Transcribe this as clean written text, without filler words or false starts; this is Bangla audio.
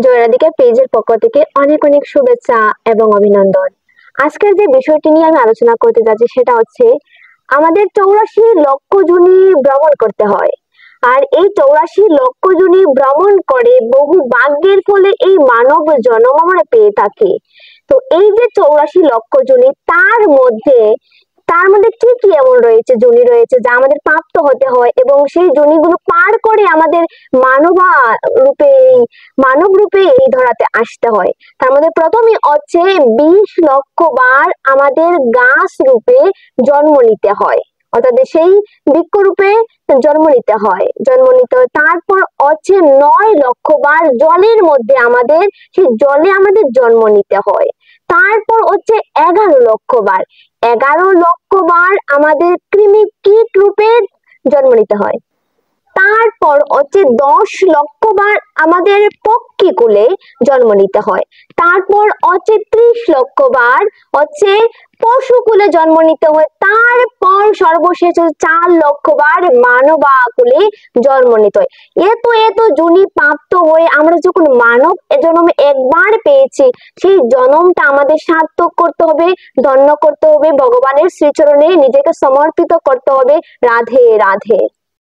জয়রাধিকা পেজের পক্ষ থেকে অনেক অনেক শুভেচ্ছা এবং অভিনন্দন। আজকের যে বিষয়টি নিয়ে আমি আলোচনা করতে যাচ্ছি সেটা হচ্ছে আমাদের 84 লক্ষ যোনি ভ্রমণ করতে হয়। আর এই 84 লক্ষ যোনি ভ্রমণ করে বহু ভাগ্যের ফলে এই মানব জন্ম আমরা পেয়ে থাকি। তো এই যে 84 লক্ষ যোনি তার মধ্যে কি কি এমন রয়েছে যোনি রয়েছে যা আমাদের প্রাপ্ত হতে হয় এবং সেই যোনিগুলো পার করে আমাদের মানবা রূপে মানব রূপে এই ধরাতে আসতে হয়। তার মধ্যে প্রথমে হচ্ছে 20 লক্ষ বার আমাদের গাছ রূপে জন্ম নিতে হয়, অর্থাৎ সেই বৃক্ষ রূপে জন্ম নিতে হয়। তারপর হচ্ছে 9 লক্ষ বার জলের মধ্যে সেই জলে আমাদের জন্ম নিতে হয়। তারপর হচ্ছে 11 লক্ষ বার 11 লক্ষ বার আমাদের কৃমি কীট রূপে জন্ম নিতে হয়। তারপর হচ্ছে 10 লক্ষ বার আমাদের পক্ষী কুলে জন্ম নিতে হয়। তারপর হচ্ছে 30 লক্ষ বার হচ্ছে পশু কুলে জন্ম নিতে হয়। তারপর সর্বশেষ 4 লক্ষ বার মানবা কুলে জন্ম নিতে হয়। এত এত যোনি প্রাপ্ত হয়ে আমরা যখন মানব জন্মে একবার পেয়েছি, সেই জন্মটা আমাদের সার্থক করতে হবে, ধন্য করতে হবে, ভগবানের শ্রীচরণে নিজেকে সমর্পিত করতে হবে। রাধে রাধে।